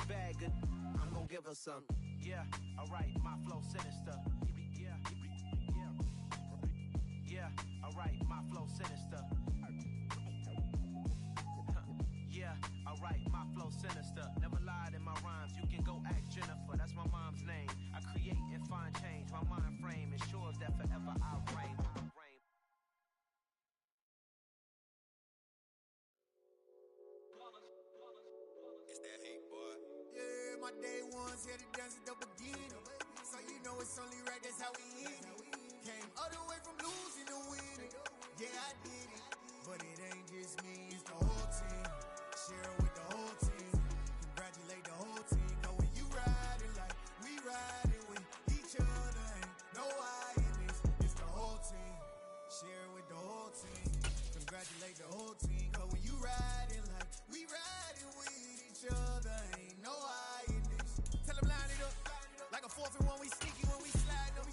bad good, I'm gon' give her some. Yeah, alright, my flow sinister. Yeah, yeah, yeah, alright, my flow sinister. Yeah, alright, my flow sinister. Never lied in my rhymes, you can go ask Jennifer, that's my mom's name. I create and find change, my mind frame ensures that forever I reign. It's that hate, boy. Yeah, my day ones here to dance at the beginning. So you know it's only right, that's how we end it. Came all the way from losing to winning. Yeah, I did it. But it ain't just me, it's the whole team. Share with the whole team. Congratulate the whole team. Cause when you riding like we riding with each other, ain't no I in this. It's the whole team. Share with the whole team. Congratulate the whole team. Cause when you riding like we riding with each other, ain't no I in this. Tell them line it up. Like a 4th and 1, we sneaky when we slide up.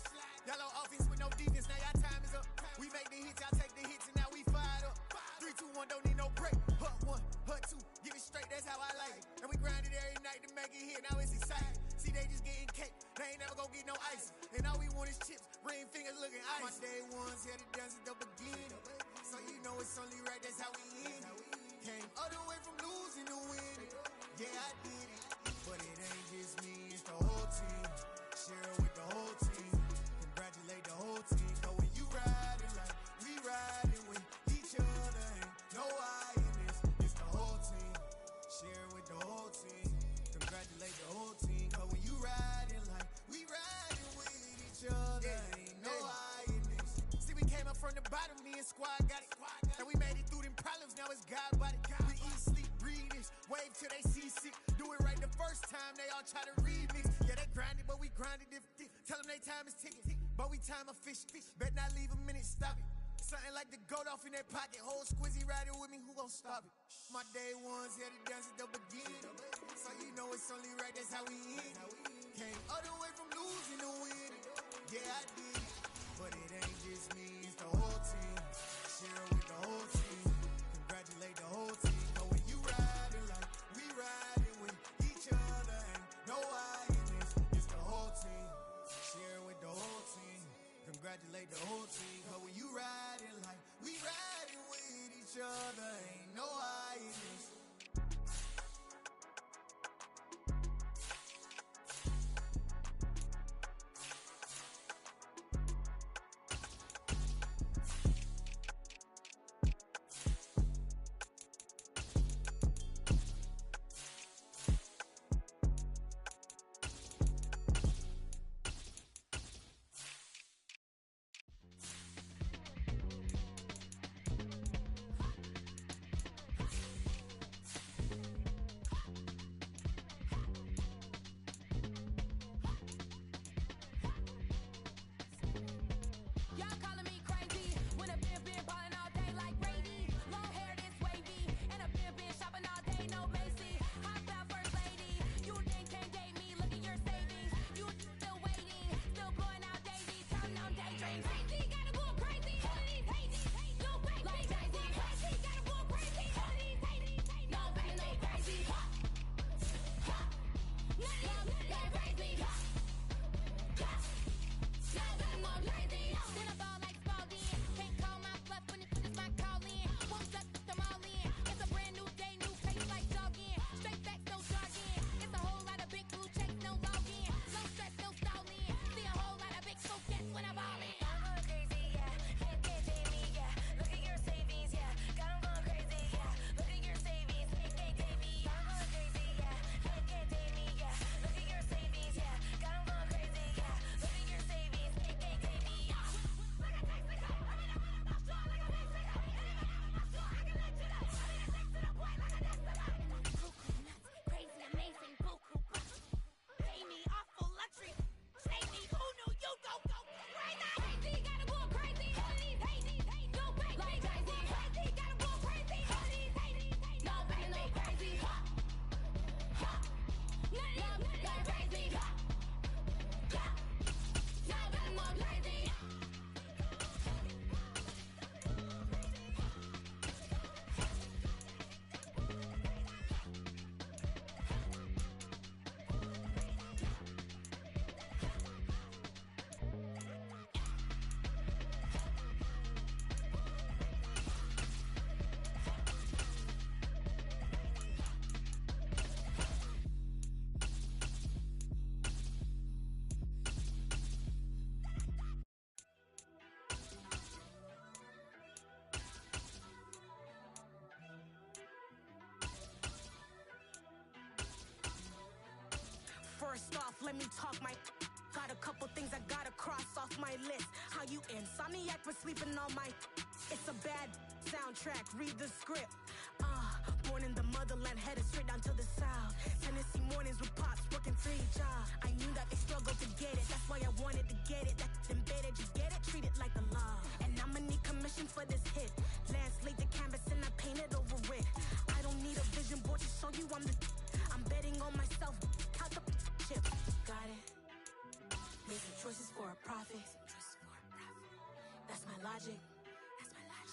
Y'all on offense with no defense, now y'all time is up. We make the hits, y'all take the hits, and now we fired up. 3, 2, 1, don't need no break. Hut 1, hut 2, give it straight, that's how I like it. And we grind it every night to make it hit, now it's exciting. See, they just getting cake, they ain't never gonna get no ice. And all we want is chips, ring fingers looking ice. My day ones here to dance at the beginning. So you know it's only right, that's how we end it. Came all the way from losing to winning. Yeah, I did it. But it ain't just me, it's the whole team. Share with the whole team. Congratulate the whole team. Cause when you riding like we riding with each other, ain't no I in this. It's the whole team. Share with the whole team. Congratulate the whole team. Cause when you riding like we riding with each other, ain't no I in this. See, we came up from the bottom, me and squad got it. And we made it through them problems, now it's God body. We eat, sleep, breathe this, wave till they see sick. Do it right the first time, they all try to remix. Yeah, they grinded, but we grinded different. Tell them they time is ticking, but we time a fish. Bet not leave a minute, stop it. Something like the goat off in their pocket. Whole squizzy riding with me, who gon' stop it? My day ones here to dance at the beginning. So you know it's only right, that's how we end it. Came all the way from losing to winning. Yeah, I did it. But it ain't just me, it's the whole team. Share with the whole team. Congratulate the whole team. But when you riding like we riding with each other, ain't no I in this. It's the whole team. Share with the whole team. Congratulate the whole team. But when you riding like we riding with each other, ain't no I in this. let me talk my. Got a couple things I gotta cross off my list. How you insomniac for sleeping on my. It's a bad soundtrack, read the script. Born in the motherland, headed straight down to the south. Tennessee mornings with pops, working 3 jobs. I knew that they struggled to get it, that's why I wanted to get it. That's embedded, you get it, treat it like a law. And I'ma need commission for this hit. Lance laid the canvas and I painted over it. I don't need a vision board to show you I'm betting on myself, count the chips. Got it. Making choices for a profit. That's my logic.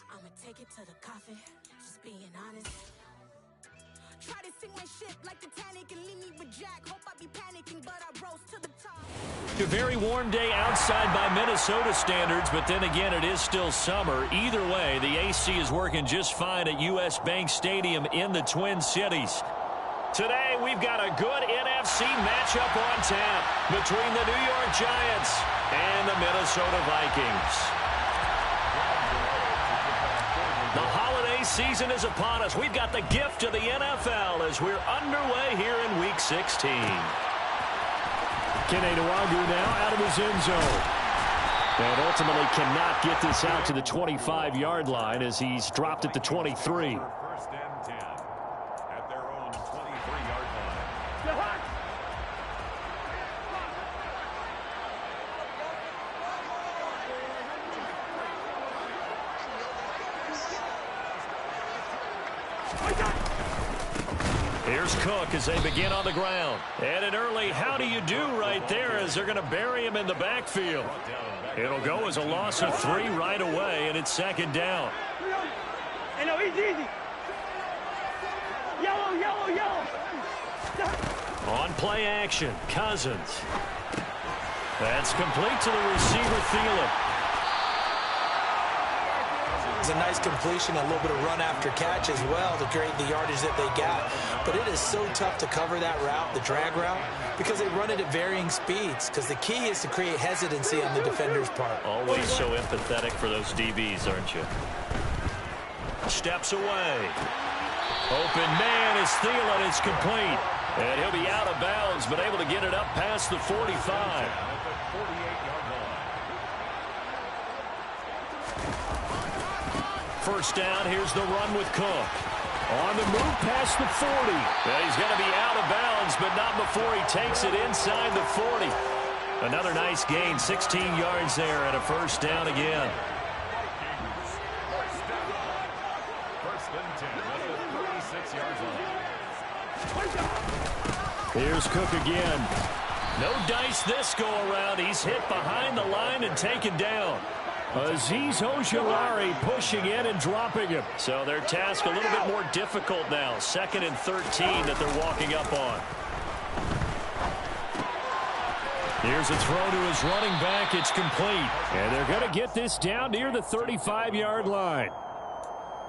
I'ma take it to the coffin, just being honest. Try to sink my ship like Titanic and leave me with Jack. Hope I be panicking, but I rose to the top. A very warm day outside by Minnesota standards, but then again, it is still summer. Either way, the AC is working just fine at U.S. Bank Stadium in the Twin Cities. Today, we've got a good NFC matchup on tap between the New York Giants and the Minnesota Vikings. The holiday season is upon us. We've got the gift of the NFL as we're underway here in Week 16. Kene Nwangwu now out of his end zone. And ultimately cannot get this out to the 25-yard line as he's dropped at the 23. First and 10 at their own 23-yard line. Here's Cook as they begin on the ground. And an early how do you do right there as they're going to bury him in the backfield. It'll go as a loss of 3 right away, and it's second down. Hey, no, easy. Yellow. On play action, Cousins. That's complete to the receiver, Thielen. It's a nice completion, a little bit of run after catch as well to create the yardage that they got. But it is so tough to cover that route, the drag route, because they run it at varying speeds. Because the key is to create hesitancy on the defender's part. Always so empathetic for those DBs, aren't you? Steps away. Open man is Thielen. It's complete. And he'll be out of bounds, but able to get it up past the 45. First down, here's the run with Cook. On the move past the 40. Well, he's going to be out of bounds, but not before he takes it inside the 40. Another nice gain, 16 yards there, and a first down again. First and 10 at the 36-yard line. Here's Cook again. No dice this go-around. He's hit behind the line and taken down. Azeez Ojulari pushing in and dropping him. So their task a little bit more difficult now. 2nd and 13 that they're walking up on. Here's a throw to his running back. It's complete. And they're going to get this down near the 35-yard line.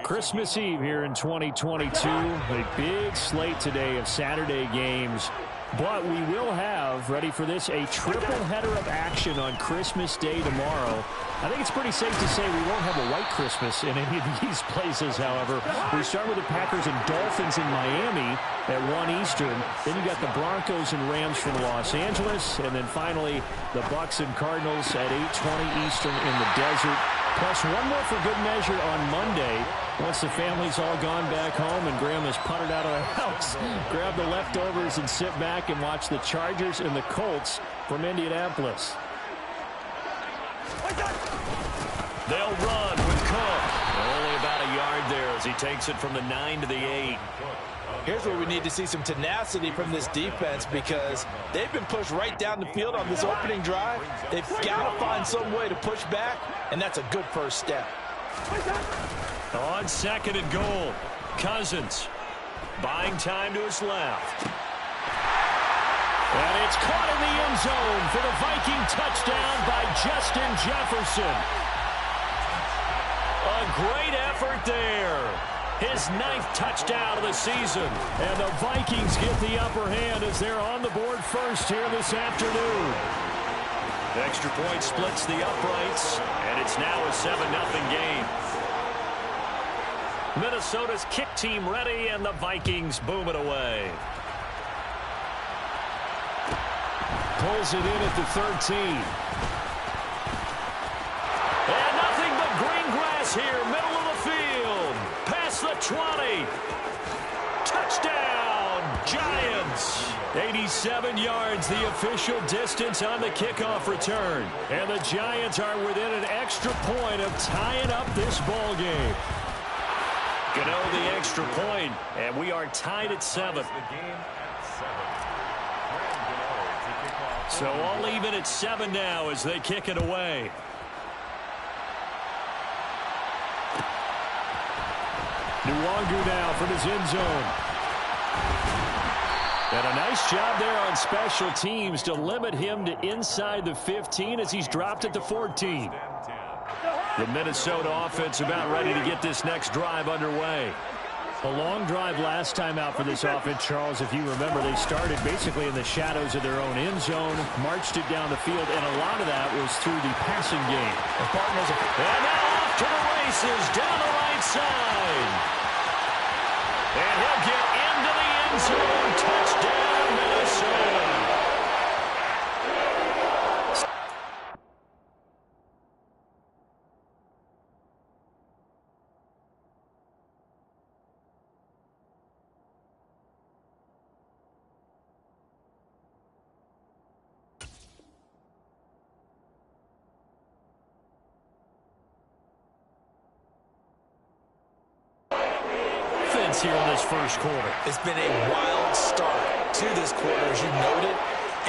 Christmas Eve here in 2022. A big slate today of Saturday games. But we will have, ready for this, a triple header of action on Christmas Day tomorrow. I think it's pretty safe to say we won't have a white Christmas in any of these places, however. We start with the Packers and Dolphins in Miami at 1 Eastern. Then you got the Broncos and Rams from Los Angeles. And then finally, the Bucs and Cardinals at 8:20 Eastern in the desert. Plus one more for good measure on Monday. Once the family's all gone back home and Grandma's puttered out of the house, grab the leftovers and sit back and watch the Chargers and the Colts from Indianapolis. They'll run with Cook. Only about a yard there as he takes it from the 9 to the 8. Here's where we need to see some tenacity from this defense because they've been pushed right down the field on this opening drive. They've got to find some way to push back, and that's a good first step. On 2nd and goal, Cousins buying time to his left. And it's caught in the end zone for the Viking touchdown by Justin Jefferson. A great effort there. His 9th touchdown of the season. And the Vikings get the upper hand as they're on the board first here this afternoon. Extra point splits the uprights, and it's now a 7-0 game. Minnesota's kick team ready, and the Vikings boom it away. pulls it in at the 13. And nothing but green grass here, middle of the field. Past the 20. Touchdown, Giants. 87 yards, the official distance on the kickoff return. And the Giants are within an extra point of tying up this ball game. Gano the extra point, and we are tied at 7. So all even at 7 now as they kick it away. Nwangu now from his end zone. And a nice job there on special teams to limit him to inside the 15 as he's dropped at the 14. The Minnesota offense about ready to get this next drive underway. A long drive last time out for this offense, Charles. If you remember, they started basically in the shadows of their own end zone, marched it down the field, and a lot of that was through the passing game. And now off to the races down the right side. And he'll get into the end zone. Touchdown, Minnesota. Here in this first quarter. It's been a wild start to this quarter, as you noted.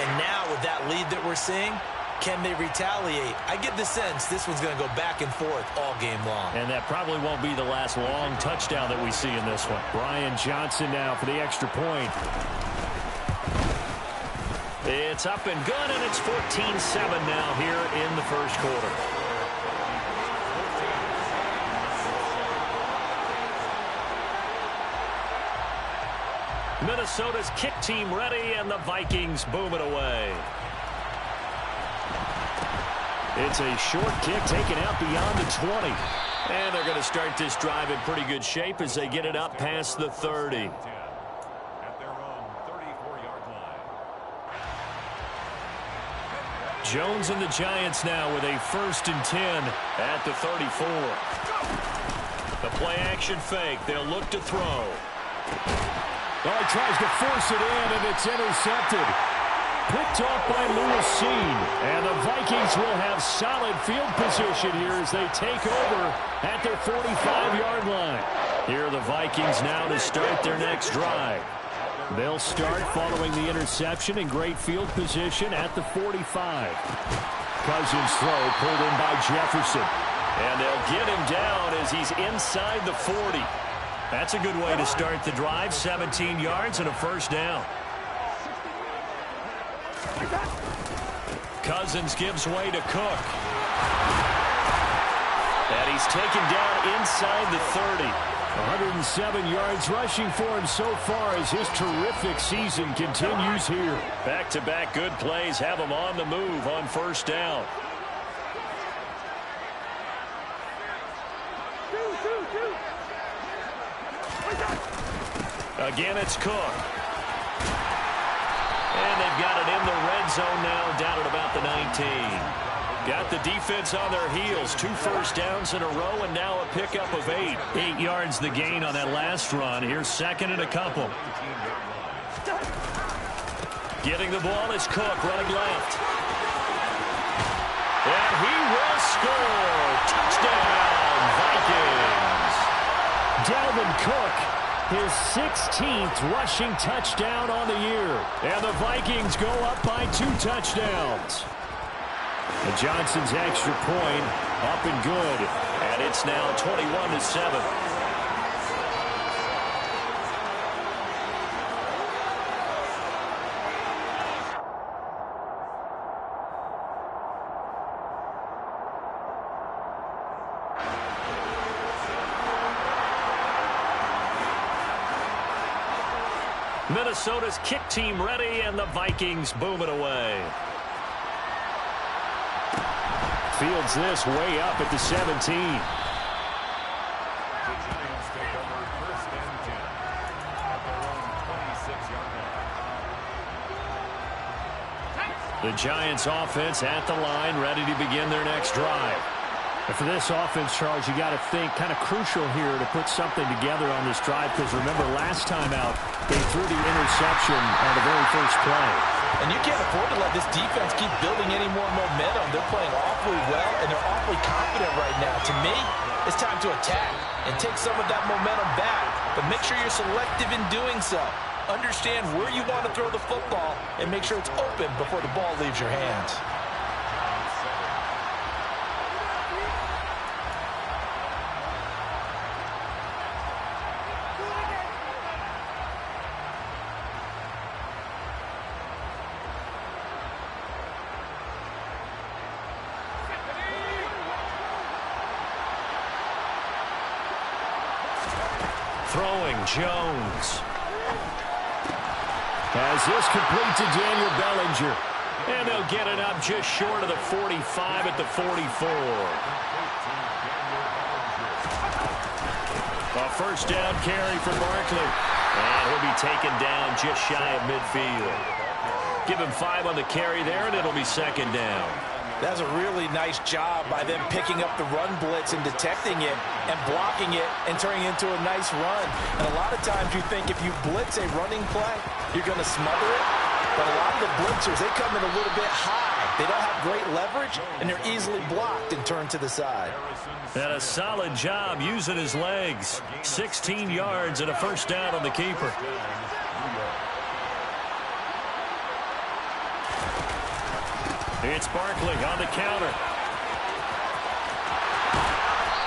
And now with that lead that we're seeing, can they retaliate? I get the sense this one's going to go back and forth all game long. And that probably won't be the last long touchdown that we see in this one. Brian Johnson now for the extra point. It's up and good, and it's 14-7 now here in the first quarter. Minnesota's kick team ready, and the Vikings boom it away. It's a short kick taken out beyond the 20. And they're going to start this drive in pretty good shape as they get it up past the 30. At their own 34-yard line. Jones and the Giants now with a 1st and 10 at the 34. The play action fake. They'll look to throw. Oh, he tries to force it in, and it's intercepted. Picked off by Lewis Cine. And the Vikings will have solid field position here as they take over at their 45-yard line. Here are the Vikings now to start their next drive. They'll start following the interception in great field position at the 45. Cousins throw pulled in by Jefferson. And they'll get him down as he's inside the 40. That's a good way to start the drive. 17 yards and a 1st down. Cousins gives way to Cook. And he's taken down inside the 30. 107 yards rushing for him so far as his terrific season continues here. Back-to-back good plays have him on the move on 1st down. Again, it's Cook. And they've got it in the red zone now, down at about the 19. Got the defense on their heels. 2 1st downs in a row, and now a pickup of 8. 8 yards the gain on that last run. Here's 2nd and a couple. Getting the ball is Cook running left. And he will score. Touchdown, Vikings. Dalvin Cook, his 16th rushing touchdown on the year. And the Vikings go up by 2 touchdowns. And Johnson's extra point up and good. And it's now 21-7. Minnesota's kick team ready, and the Vikings boom it away. Fields this way up at the 17. The Giants offense at the line, ready to begin their next drive. And for this offense, Charles, you got to think kind of crucial here to put something together on this drive, because remember last time out, they threw the interception on the very first play. And you can't afford to let this defense keep building any more momentum. They're playing awfully well, and they're awfully confident right now. To me, it's time to attack and take some of that momentum back, but make sure you're selective in doing so. Understand where you want to throw the football and make sure it's open before the ball leaves your hands. Throwing, Jones. As this complete to Daniel Bellinger. And they'll get it up just short of the 45 at the 44. A first down carry for Barkley. And he'll be taken down just shy of midfield. Give him 5 on the carry there, and it'll be second down. That's a really nice job by them picking up the run blitz and detecting it and blocking it and turning it into a nice run. And a lot of times you think if you blitz a running play, you're going to smother it. But a lot of the blitzers, they come in a little bit high. They don't have great leverage, and they're easily blocked and turned to the side. And a solid job using his legs. 16 yards and a first down on the keeper. It's Barkley on the counter.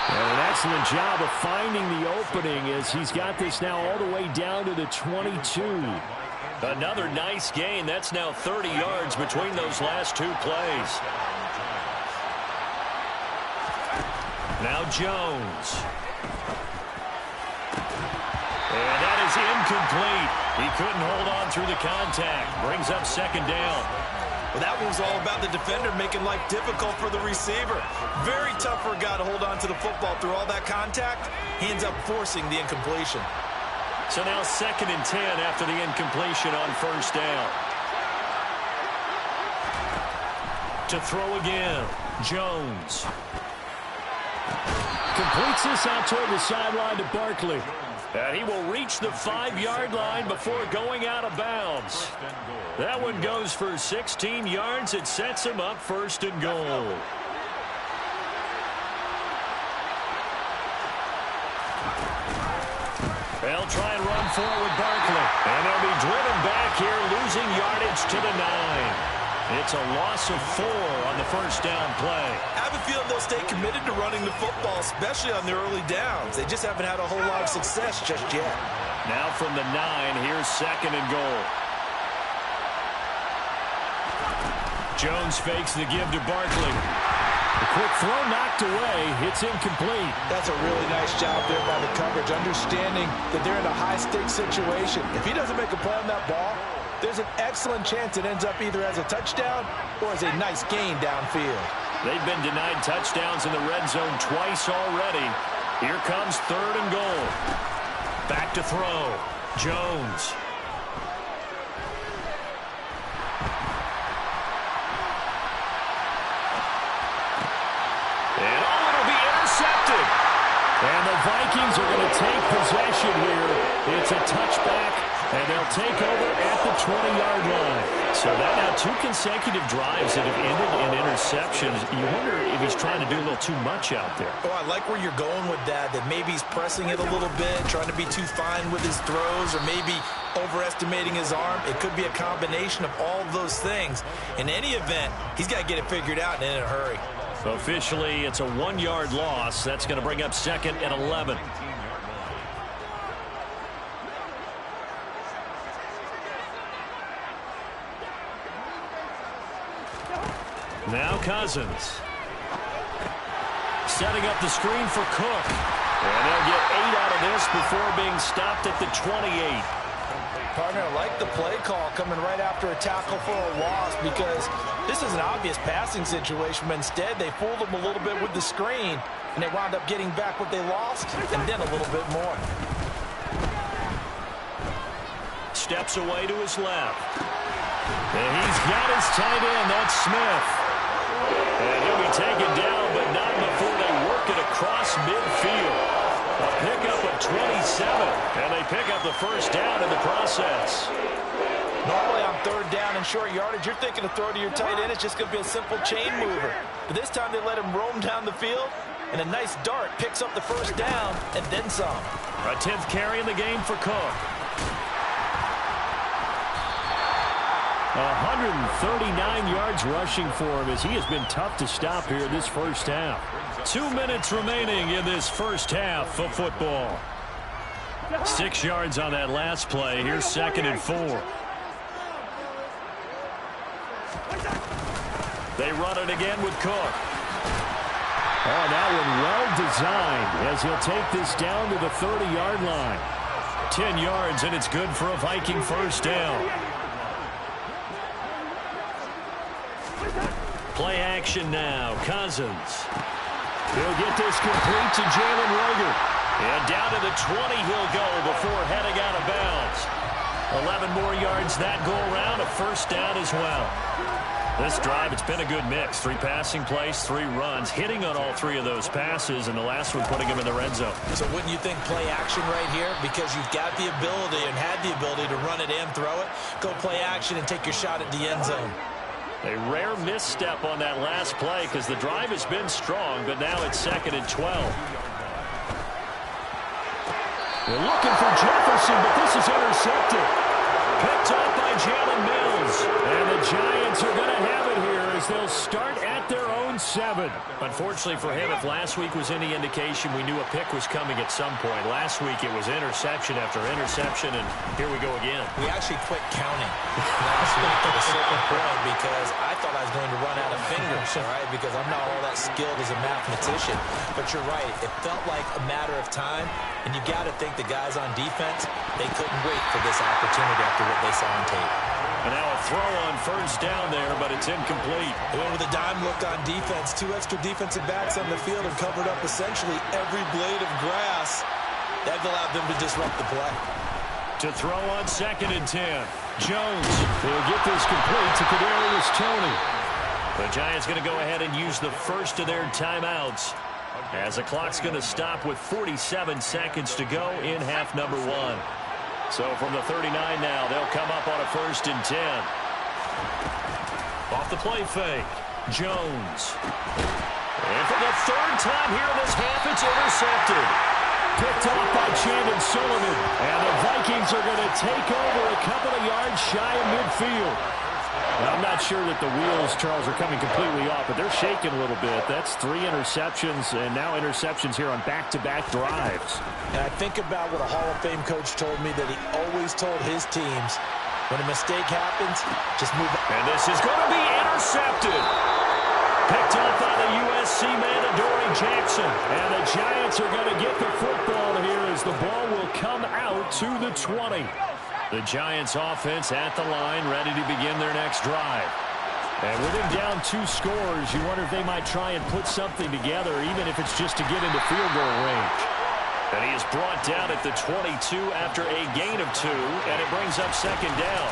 And an excellent job of finding the opening as he's got this now all the way down to the 22. Another nice gain. That's now 30 yards between those last 2 plays. Now Jones. And that is incomplete. He couldn't hold on through the contact. Brings up second down. Well, that one's all about the defender making life difficult for the receiver. Very tough for a guy to hold on to the football through all that contact. He ends up forcing the incompletion. So now 2nd and 10 after the incompletion on first down. To throw again, Jones. Completes this out toward the sideline to Barkley. And he will reach the 5-yard line before going out of bounds. That one goes for 16 yards. It sets him up 1st and goal. They'll try and run forward Barkley. And they'll be driven back here, losing yardage to the 9. It's a loss of 4 on the first down play. I have a feeling they'll stay committed to running the football, especially on the early downs. They just haven't had a whole lot of success just yet. Now from the 9, here's 2nd and goal. Jones fakes the give to Barkley. A quick throw knocked away. It's incomplete. That's a really nice job there by the coverage, understanding that they're in a high-stakes situation. If he doesn't make a play on that ball, there's an excellent chance it ends up either as a touchdown or as a nice gain downfield. They've been denied touchdowns in the red zone twice already. Here comes 3rd and goal. Back to throw. Jones. And it'll be intercepted. And the Vikings are going to take possession here. It's a touchback, and they'll take over at the 20-yard line. So that now 2 consecutive drives that have ended in interceptions. You wonder if he's trying to do a little too much out there. Oh, I like where you're going with that maybe he's pressing it a little bit, trying to be too fine with his throws, or maybe overestimating his arm. It could be a combination of all of those things. In any event, he's got to get it figured out and in a hurry. Officially, it's a 1-yard loss. That's going to bring up 2nd and 11. Now Cousins. Setting up the screen for Cook. And they'll get 8 out of this before being stopped at the 28. Partner, I like the play call coming right after a tackle for a loss, because this is an obvious passing situation, but instead they fooled them a little bit with the screen, and they wound up getting back what they lost, and then a little bit more. Steps away to his left. And he's got his tight end. That's Smith. And he'll be taken down, but not before they work it across midfield. A pickup of 27, and they pick up the first down in the process. Normally on third down and short yardage, you're thinking to throw to your tight end. It's just going to be a simple chain mover. But this time they let him roam down the field, and a nice dart picks up the first down and then some. A 10th carry in the game for Cook. 139 yards rushing for him as he has been tough to stop here this first half. 2 minutes remaining in this first half of football. 6 yards on that last play. Here's 2nd and 4. They run it again with Cook. Oh, that one well designed as he'll take this down to the 30-yard line. 10 yards, and it's good for a Viking first down. Play action now. Cousins. He'll get this complete to Jalen Reagor. And down to the 20 he'll go before heading out of bounds. 11 more yards that go around. A first down as well. This drive, it's been a good mix. 3 passing plays, 3 runs, hitting on all 3 of those passes, and the last one putting him in the red zone. So wouldn't you think play action right here? Because you've got the ability and had the ability to run it and throw it. Go play action and take your shot at the end zone. A rare misstep on that last play because the drive has been strong, but now it's 2nd and 12. They're looking for Jefferson, but this is intercepted. Picked off by Jalen Mills. And the Giants are going to have it here as they'll start at their own 7. Unfortunately for him, if last week was any indication, we knew a pick was coming at some point. Last week it was interception after interception, and here we go again. We actually quit counting last week at a certain point because I thought I was going to run out of fingers, all right, because I'm not all that skilled as a mathematician. But you're right. It felt like a matter of time, and you got to think the guys on defense, they couldn't wait for this opportunity after what they saw on tape. And now a throw on first down there, but it's incomplete. They went with a dime look on defense. 2 extra defensive backs on the field and covered up essentially every blade of grass. That allowed them to disrupt the play. To throw on 2nd and 10. Jones will get this complete to Kadarius Toney. The Giants going to go ahead and use the first of their timeouts as the clock's going to stop with 47 seconds to go in half number 1. So from the 39 now, they'll come up on a 1st and 10. Off the play fake, Jones. And for the 3rd time here in this half, it's intercepted. Picked off by Chandon Sullivan. And the Vikings are going to take over a couple of yards shy of midfield. Now, I'm not sure that the wheels, Charles, are coming completely off, but they're shaking a little bit. That's 3 interceptions, and now interceptions here on back-to-back drives. And I think about what a Hall of Fame coach told me, that he always told his teams, when a mistake happens, just move on. And this is going to be intercepted. Picked up by the USC man, Adoree Jackson. And the Giants are going to get the football here as the ball will come out to the 20. The Giants offense at the line, ready to begin their next drive. And with him down 2 scores, you wonder if they might try and put something together, even if it's just to get into field goal range. And he is brought down at the 22 after a gain of 2, and it brings up 2nd down.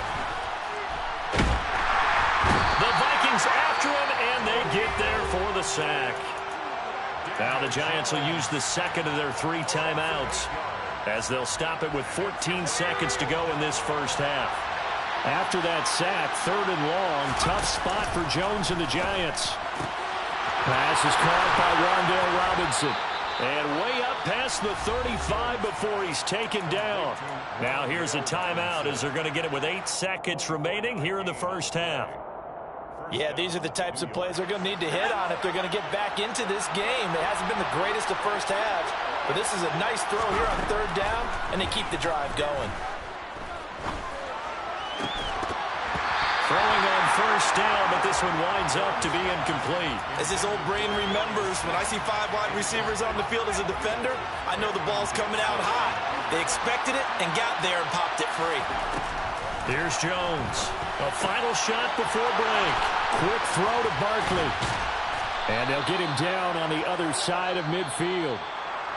The Vikings after him, and they get there for the sack. Now the Giants will use the 2nd of their 3 timeouts, as they'll stop it with 14 seconds to go in this first half. After that sack, 3rd and long, tough spot for Jones and the Giants. Pass is caught by Rondale Robinson. And way up past the 35 before he's taken down. Now here's a timeout as they're going to get it with 8 seconds remaining here in the first half. Yeah, these are the types of plays they're going to need to hit on if they're going to get back into this game. It hasn't been the greatest of first halves, but this is a nice throw here on 3rd down, and they keep the drive going. Throwing on first down, but this one winds up to be incomplete. As his old brain remembers, when I see 5 wide receivers on the field as a defender, I know the ball's coming out high. They expected it and got there and popped it free. Here's Jones. A final shot before break. Quick throw to Barkley. And they'll get him down on the other side of midfield.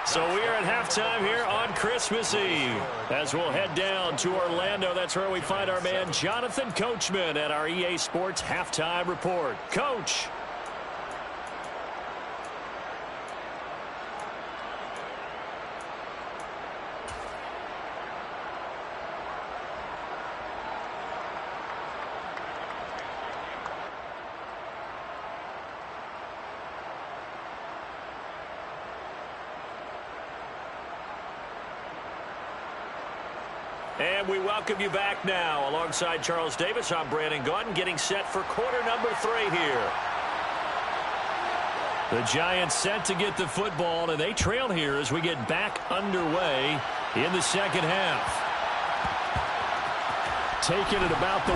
So we are at halftime here on Christmas Eve. As we'll head down to Orlando, that's where we find our man Jonathan Coachman at our EA Sports Halftime Report. Coach. And we welcome you back now. Alongside Charles Davis, I'm Brandon Gaudin, getting set for quarter number 3 here. The Giants set to get the football, and they trail here as we get back underway in the second half. Taking it about the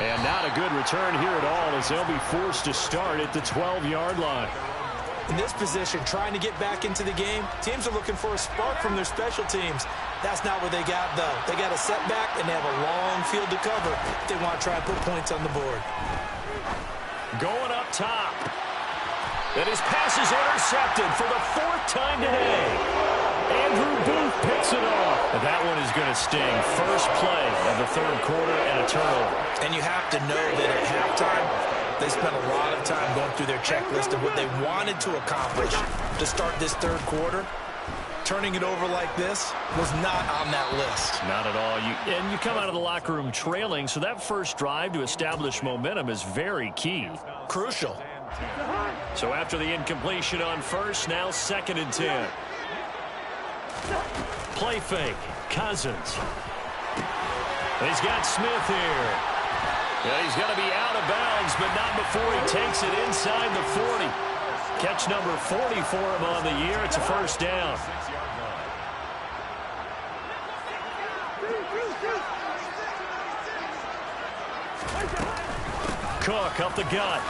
1. And not a good return here at all as they'll be forced to start at the 12-yard line. In this position, trying to get back into the game, teams are looking for a spark from their special teams. That's not what they got, though. They got a setback, and they have a long field to cover if they want to try and put points on the board. Going up top. And his pass is intercepted for the 4th time today. Andrew Booth picks it off. And that one is going to sting. First play of the 3rd quarter and a turnover. And you have to know that at halftime, they spent a lot of time going through their checklist of what they wanted to accomplish to start this 3rd quarter. Turning it over like this was not on that list. Not at all. And you come out of the locker room trailing, so that first drive to establish momentum is very key. Crucial. So after the incompletion on first, now 2nd and 10. Play fake. Cousins. He's got Smith here. Yeah, he's going to be out of bounds, but not before he takes it inside the 40. Catch number 40 for him on the year. It's a first down. Cook up the gut.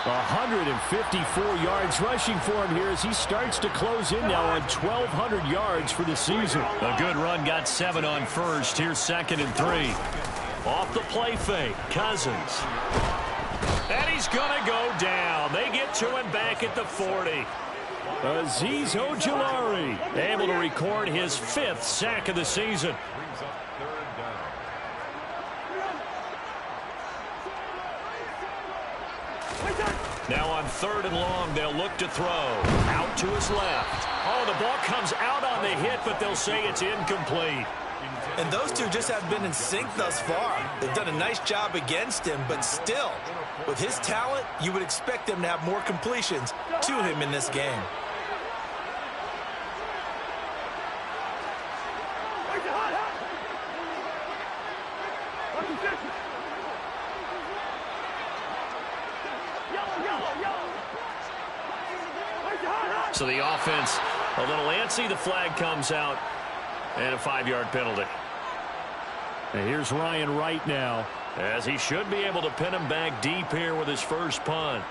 154 yards rushing for him here as he starts to close in now on 1,200 yards for the season. A good run, got 7 on first. Here's 2nd and 3. Off the play fake, Cousins. And he's going to go down. They get to him back at the 40. Azeez Ojulari able to record his 5th sack of the season. Now on 3rd and long, they'll look to throw. Out to his left. Oh, the ball comes out on the hit, but they'll say it's incomplete. And those two just have been in sync thus far. They've done a nice job against him, but still, with his talent, you would expect them to have more completions to him in this game. So the offense a little antsy. The flag comes out and a 5-yard penalty. And here's Ryan Wright now, as he should be able to pin him back deep here with his first punt.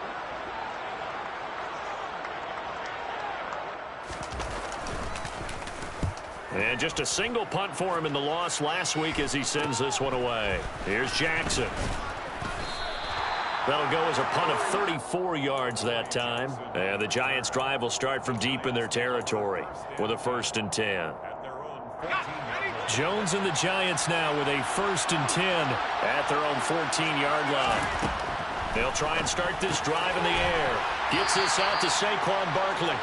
And just a single punt for him in the loss last week as he sends this one away. Here's Jackson. That'll go as a punt of 34 yards that time. And the Giants' drive will start from deep in their territory with a 1st and 10. Jones and the Giants now with a 1st and 10 at their own 14-yard line. They'll try and start this drive in the air. Gets this out to Saquon Barkley.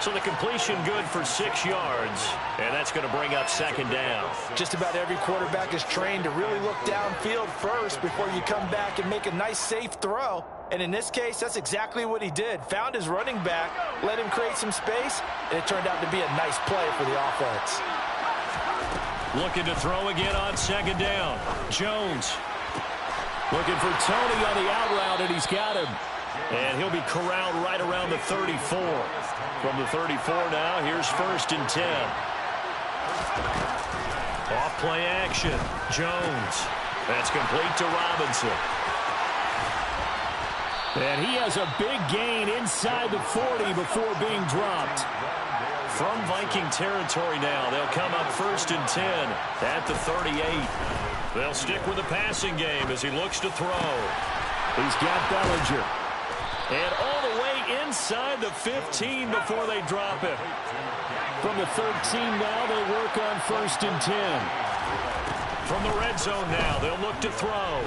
So the completion good for 6 yards, and that's going to bring up 2nd down. Just about every quarterback is trained to really look downfield first before you come back and make a nice, safe throw. And in this case, that's exactly what he did. Found his running back, let him create some space, and it turned out to be a nice play for the offense. Looking to throw again on 2nd down. Jones looking for Tony on the out route, and he's got him. And he'll be corralled right around the 34. From the 34 now, here's 1st and 10. Off play action. Jones. That's complete to Robinson. And he has a big gain inside the 40 before being dropped. From Viking territory now, they'll come up 1st and 10 at the 38. They'll stick with the passing game as he looks to throw. He's got Bellinger. And all the way inside the 15 before they drop it. From the 13 now, they work on 1st and 10. From the red zone now, they'll look to throw.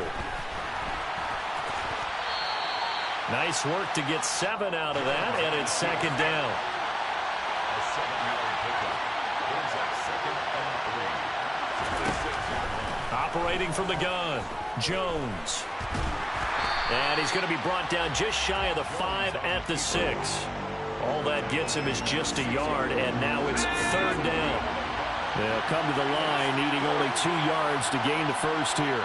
Nice work to get 7 out of that, and it's 2nd down. A 7-yard pickup. Brings up 2nd and 3. Operating from the gun, Jones. And he's going to be brought down just shy of the 5 at the 6. All that gets him is just a yard, and now it's 3rd down. They'll come to the line, needing only 2 yards to gain the first here.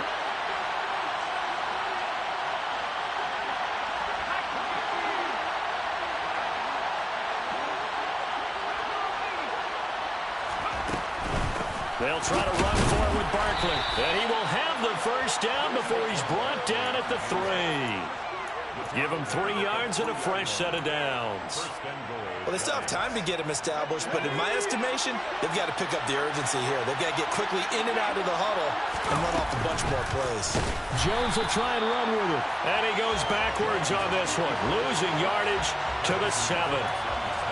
They'll try to run for it with Barkley. And he will have the first down before he's brought down at the 3. Give him 3 yards and a fresh set of downs. Well, they still have time to get him established, but in my estimation, they've got to pick up the urgency here. They've got to get quickly in and out of the huddle and run off a bunch more plays. Jones will try and run with it. And he goes backwards on this one, losing yardage to the 7.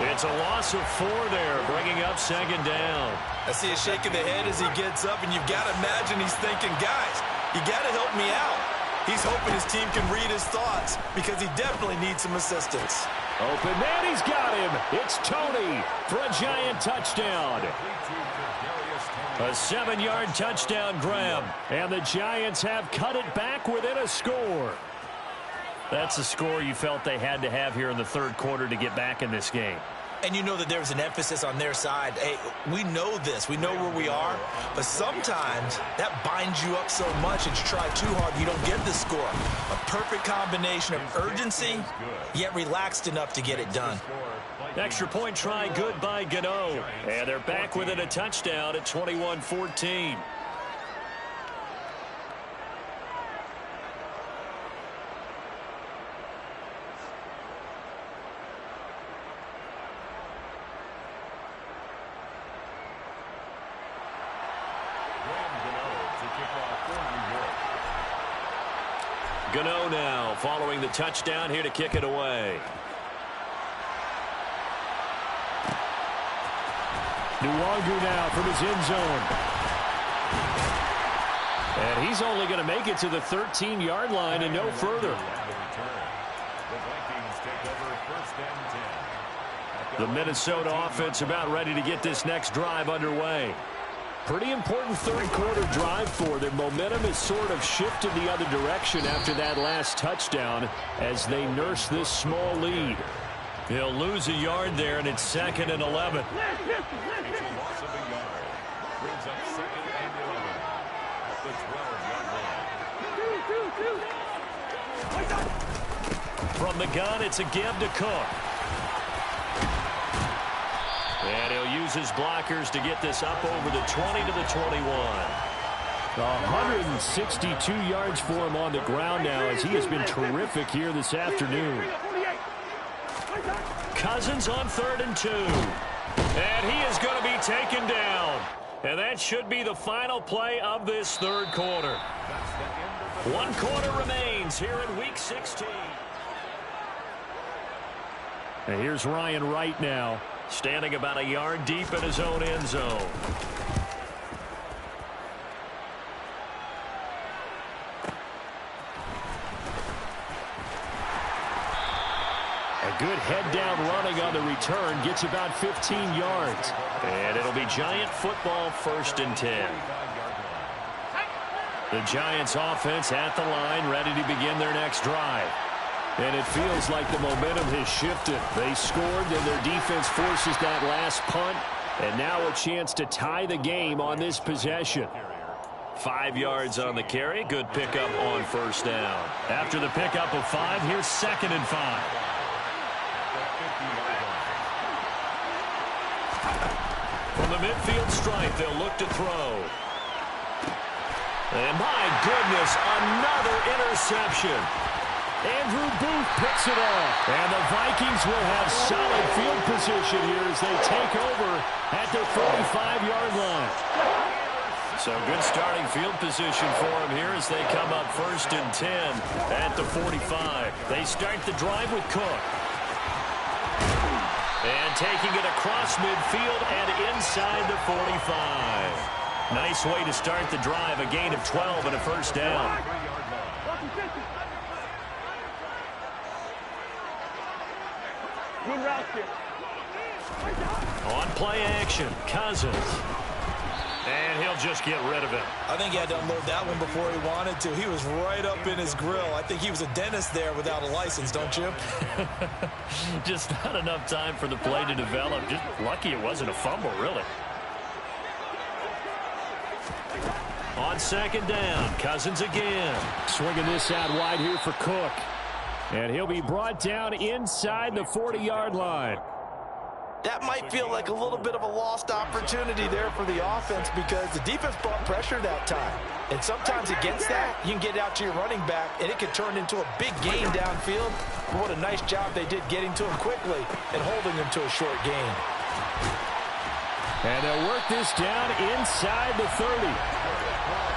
It's a loss of 4 there, bringing up 2nd down. I see a shake of the head as he gets up, and you've got to imagine he's thinking, guys, you got to help me out. He's hoping his team can read his thoughts because he definitely needs some assistance. Open man, he's got him. It's Tony for a Giant touchdown. A 7-yard touchdown grab. And the Giants have cut it back within a score. That's a score you felt they had to have here in the 3rd quarter to get back in this game. And you know that there's an emphasis on their side. Hey, we know this. We know where we are. But sometimes that binds you up so much that you try too hard, you don't get the score. A perfect combination of urgency, yet relaxed enough to get it done. Extra point try good by Gano. And they're back within a touchdown at 21-14. Gano now following the touchdown here to kick it away. Nwangu now from his end zone. And he's only going to make it to the 13-yard line and no further. The Minnesota offense about ready to get this next drive underway. Pretty important 3rd quarter drive for them. Momentum has sort of shifted the other direction after that last touchdown as they nurse this small lead. He'll lose a yard there, and it's 2nd and 11. From the gun, it's a give to Cook. And he'll use his blockers to get this up over the 20 to the 21. 162 yards for him on the ground now as he has been terrific here this afternoon. Cousins on 3rd and 2. And he is going to be taken down. And that should be the final play of this 3rd quarter. 1 quarter remains here in Week 16. And here's Ryan Wright now, standing about a yard deep in his own end zone. A good head-down running on the return gets about 15 yards. And it'll be Giant football, 1st and 10. The Giants offense at the line, ready to begin their next drive. And it feels like the momentum has shifted. They scored, and their defense forces that last punt. And now a chance to tie the game on this possession. 5 yards on the carry. Good pickup on 1st down. After the pickup of 5, here's 2nd and 5. From the midfield stripe, they'll look to throw. And my goodness, another interception. Andrew Booth picks it off. And the Vikings will have solid field position here as they take over at their 45-yard line. So good starting field position for him here as they come up 1st and 10 at the 45. They start the drive with Cook. And taking it across midfield and inside the 45. Nice way to start the drive. A gain of 12 and a first down. On play action, Cousins. And he'll just get rid of it. I think he had to unload that one before he wanted to. He was right up in his grill. I think he was a dentist there without a license, don't you? Just not enough time for the play to develop. Just lucky it wasn't a fumble, really. On 2nd down, Cousins again. Swinging this out wide here for Cook. And he'll be brought down inside the 40-yard line. That might feel like a little bit of a lost opportunity there for the offense because the defense brought pressure that time. And sometimes against that, you can get out to your running back, and it could turn into a big gain downfield. But what a nice job they did getting to him quickly and holding him to a short gain. And they'll work this down inside the 30.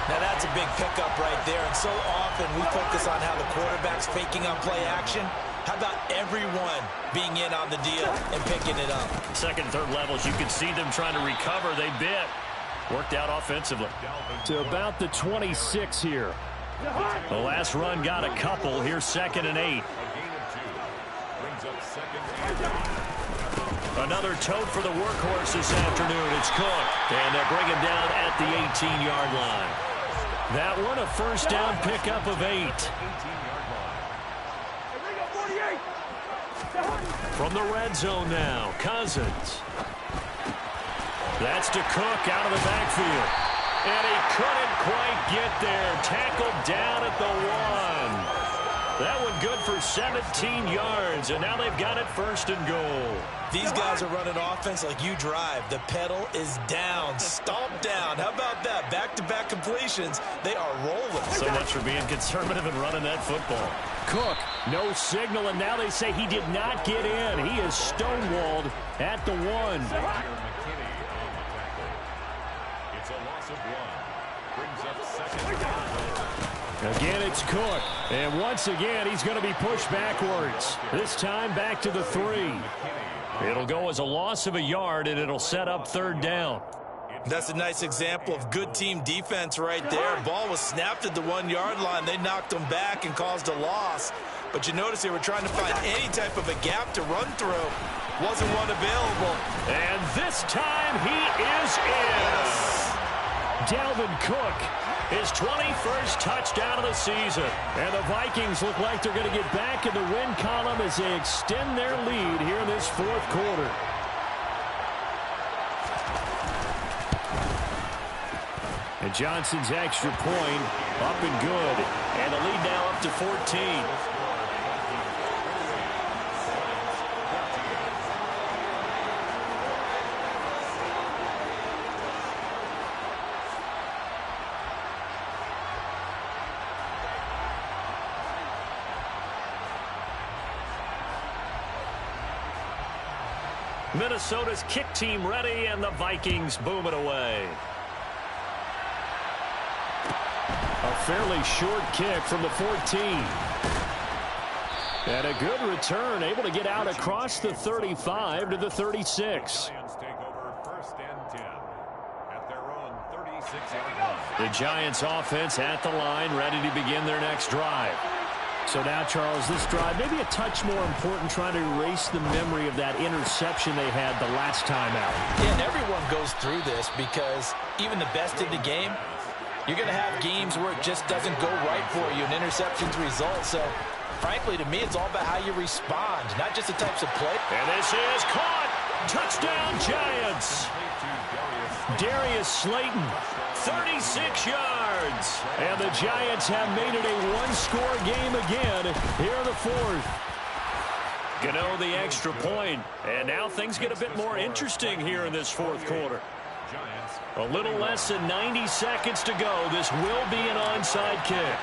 Now that's a big pickup right there, and so often we focus on how the quarterback's faking on play action. How about everyone being in on the deal and picking it up? 2nd, 3rd levels, you can see them trying to recover. They bit. Worked out offensively. To about the 26 here. The last run got a couple. Here's 2nd and 8. Another tote for the workhorse this afternoon. It's Cook. And they'll bring him down at the 18-yard line. That one a first down pickup of 8. From the red zone now, Cousins. That's to Cook out of the backfield. And he couldn't quite get there. Tackled down at the 1. That one good for 17 yards, and now they've got it 1st and goal. These guys are running offense like you drive. The pedal is down, stomped down. How about that? Back-to-back completions. They are rolling. So much for being conservative and running that football. Cook, no signal, and now they say he did not get in. He is stonewalled at the 1. It's a loss of 1. Brings up 2nd down. Again, it's Cook. And once again, he's going to be pushed backwards. This time back to the 3. It'll go as a loss of a yard, and it'll set up 3rd down. That's a nice example of good team defense right there. Ball was snapped at the 1-yard line. They knocked him back and caused a loss. But you notice they were trying to find any type of a gap to run through. Wasn't one available. And this time he is in. Dalvin Cook, his 21st touchdown of the season. And the Vikings look like they're going to get back in the win column as they extend their lead here in this 4th quarter. And Johnson's extra point up and good. And the lead now up to 14. Minnesota's kick team ready, and the Vikings boom it away. A fairly short kick from the 14. And a good return, able to get out across the 35 to the 36. Giants take over 1st and 10 at their own 36-yard line. The Giants offense at the line, ready to begin their next drive. So now, Charles, this drive maybe a touch more important, trying to erase the memory of that interception they had the last time out. Yeah, and everyone goes through this because even the best in the game, you're going to have games where it just doesn't go right for you and interceptions result. So, frankly, to me, it's all about how you respond, not just the types of play. And this is caught. Touchdown, Giants. Darius Slayton, 36 yards. And the Giants have made it a one-score game again here in the 4th. Gano the extra point. And now things get a bit more interesting here in this 4th quarter. A little less than 90 seconds to go. This will be an onside kick.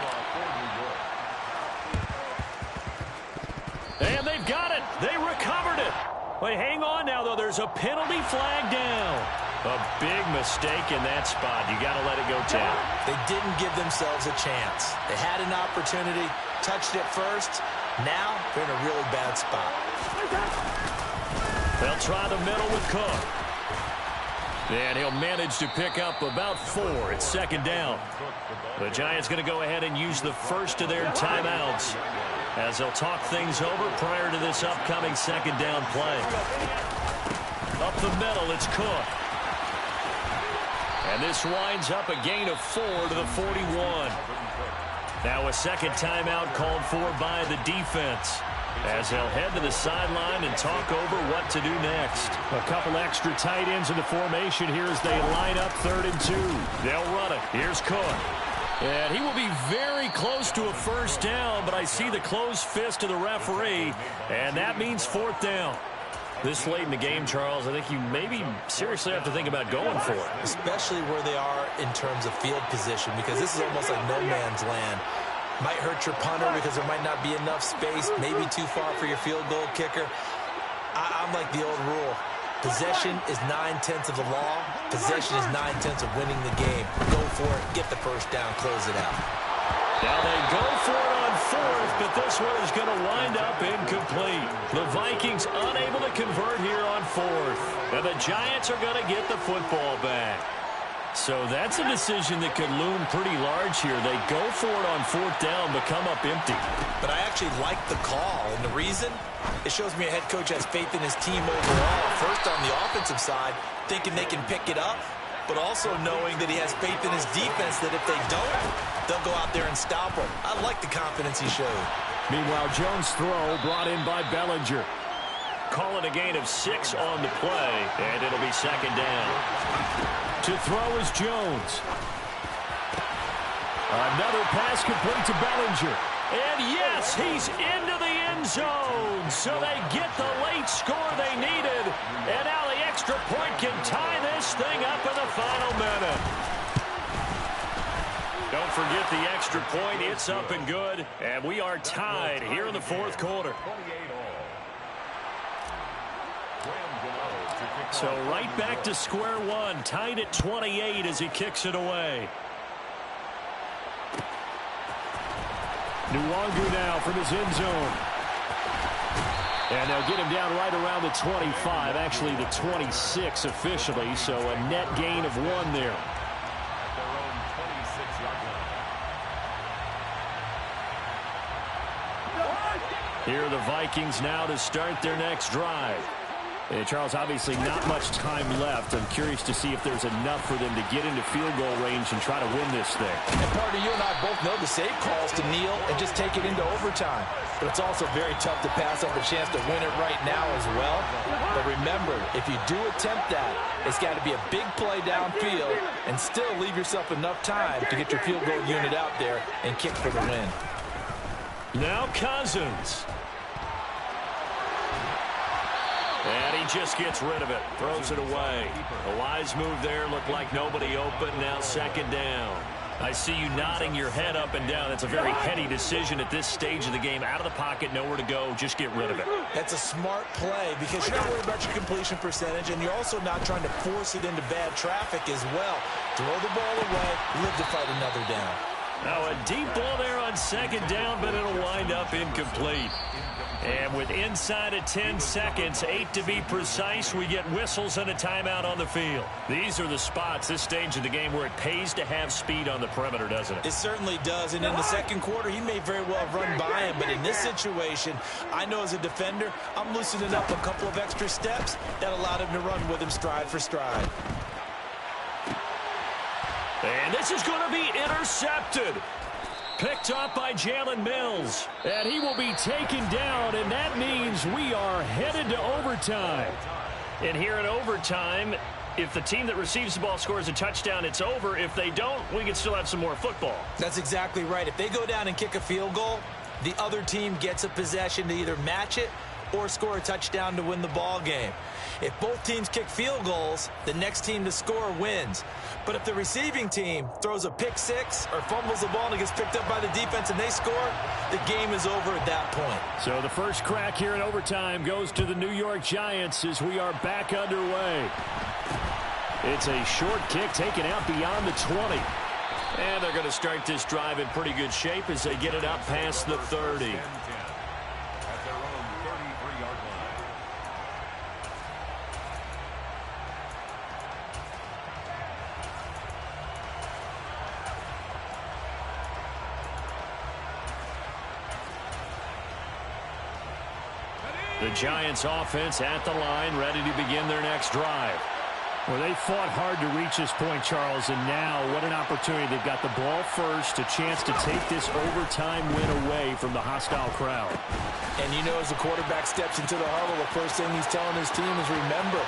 And they've got it. They recovered it. Wait, hang on now, though. There's a penalty flag down. A big mistake in that spot. You got to let it go, Tad. They didn't give themselves a chance. They had an opportunity, touched it first. Now they're in a really bad spot. They'll try the middle with Cook. And he'll manage to pick up about 4. It's second down. The Giants going to go ahead and use the first of their timeouts as they'll talk things over prior to this upcoming second down play. Up the middle, it's Cook. And this winds up a gain of 4 to the 41. Now a second timeout called for by the defense as they'll head to the sideline and talk over what to do next. A couple extra tight ends in the formation here as they line up 3rd and 2. They'll run it. Here's Cook. And he will be very close to a first down, but I see the closed fist of the referee, and that means 4th down. This late in the game, Charles, I think you maybe seriously have to think about going for it. Especially where they are in terms of field position, because this is almost like no man's land. Might hurt your punter because there might not be enough space, maybe too far for your field goal kicker. I'm like the old rule. Possession is 9/10 of the law. Possession is 9/10 of winning the game. Go for it, get the first down, close it out. Now they go for it on 4th, but this one is going to wind up incomplete. The Vikings unable to convert here on 4th. And the Giants are going to get the football back. So that's a decision that could loom pretty large here. They go for it on 4th down, but come up empty. But I actually like the call, and the reason? It shows me a head coach has faith in his team overall. First on the offensive side, thinking they can pick it up, but also knowing that he has faith in his defense that if they don't, they'll go out there and stop him. I like the confidence he showed. Meanwhile, Jones' throw brought in by Bellinger. Call it a gain of 6 on the play, and it'll be second down. To throw is Jones. Another pass complete to Bellinger. And yes, he's into the end zone. So they get the late score they needed. And now the extra point can tie this thing up in the final minute. Don't forget the extra point. It's up and good. And we are tied here in the 4th quarter. So right back to square one, tied at 28 as he kicks it away. Nwangu now from his end zone. And they'll get him down right around the 25, actually the 26 officially, so a net gain of 1 there. Here are the Vikings now to start their next drive. And Charles, obviously not much time left. I'm curious to see if there's enough for them to get into field goal range and try to win this thing. And partner, you and I both know the save calls to kneel and just take it into overtime. But it's also very tough to pass up a chance to win it right now as well. But remember, if you do attempt that, it's got to be a big play downfield and still leave yourself enough time to get your field goal unit out there and kick for the win. Now Cousins. And he just gets rid of it, throws it away. A wise move there, looked like nobody open, now second down. I see you nodding your head up and down. That's a very heady decision at this stage of the game. Out of the pocket, nowhere to go, just get rid of it. That's a smart play because you're not worried about your completion percentage, and you're also not trying to force it into bad traffic as well. Throw the ball away, live to fight another down. Now a deep ball there on second down, but it'll wind up incomplete. And with inside of 10 seconds, 8 to be precise, we get whistles and a timeout on the field. These are the spots, this stage of the game, where it pays to have speed on the perimeter, doesn't it? It certainly does. And in the second quarter, he may very well have run by him. But in this situation, I know as a defender, I'm loosening up a couple of extra steps that allowed him to run with him stride for stride. And this is going to be intercepted. Picked up by Jalen Mills. And he will be taken down, and that means we are headed to overtime. And here in overtime, if the team that receives the ball scores a touchdown, it's over. If they don't, we can still have some more football. That's exactly right. If they go down and kick a field goal, the other team gets a possession to either match it or score a touchdown to win the ball game. If both teams kick field goals, the next team to score wins. But if the receiving team throws a pick six or fumbles the ball and it gets picked up by the defense and they score, the game is over at that point. So the first crack here in overtime goes to the New York Giants as we are back underway. It's a short kick taken out beyond the 20. And they're going to start this drive in pretty good shape as they get it up past the 30. At their own 33-yard line. The Giants offense at the line, ready to begin their next drive. Well, they fought hard to reach this point, Charles, and now what an opportunity. They've got the ball first, a chance to take this overtime win away from the hostile crowd. And you know, as the quarterback steps into the huddle, the first thing he's telling his team is, remember,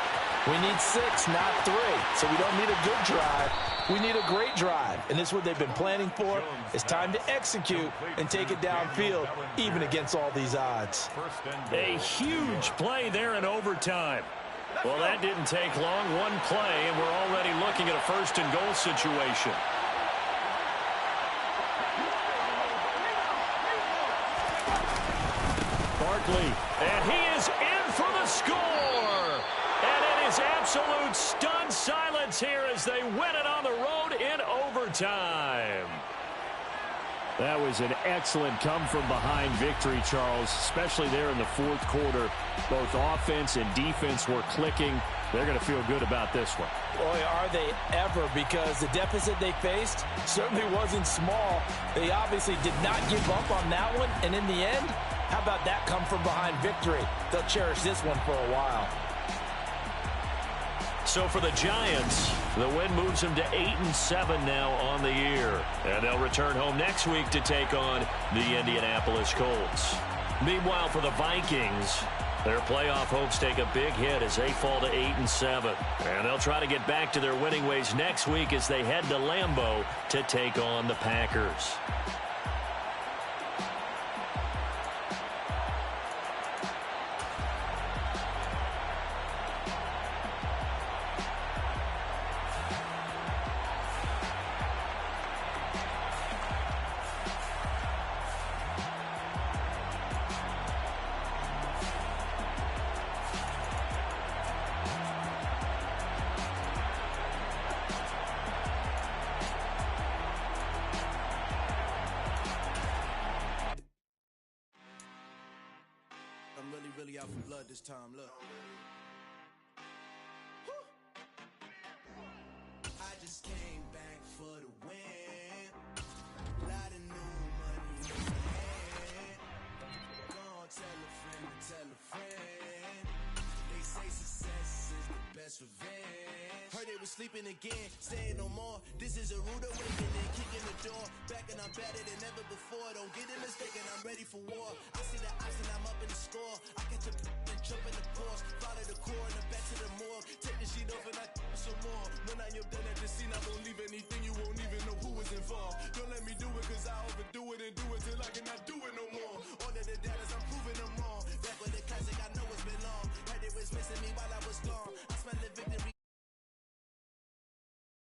we need 6, not 3. So we don't need a good drive. We need a great drive. And this is what they've been planning for. It's time to execute and take it downfield, even against all these odds. A huge play there in overtime. Well, that didn't take long. One play, and we're already looking at a first-and-goal situation. Barkley, and he is in for the score. And it is absolute stunned silence here as they win it on the road in overtime. That was an excellent come-from-behind victory, Charles, especially there in the fourth quarter. Both offense and defense were clicking. They're going to feel good about this one. Boy, are they ever, because the deficit they faced certainly wasn't small. They obviously did not give up on that one, and in the end, how about that come-from-behind victory? They'll cherish this one for a while. So for the Giants, the win moves them to 8-7 now on the year. And they'll return home next week to take on the Indianapolis Colts. Meanwhile, for the Vikings, their playoff hopes take a big hit as they fall to 8-7. And they'll try to get back to their winning ways next week as they head to Lambeau to take on the Packers. Really out for blood this time, look. I just came back for the win. Lot of new money in the hand. Go on, tell a friend to tell a friend. They say success is the best revenge. Heard they was sleeping again, saying no more. This is a rude awakening, kicking the door. Back and I'm better than ever before. Don't get it mistaken, I'm ready for war. I see the option, I'm up in the score. I catch a and jump in the course. Follow the core and the back to the morgue. Take the sheet off and I some more. When I am done at the scene, I won't leave anything. You won't even know who was involved. Don't let me do it, cause I overdo it and do it till I cannot do it no more. All of the doubters, I'm proving them wrong. Back with the classic, I know it's been long. Heard it was missing me while I was gone.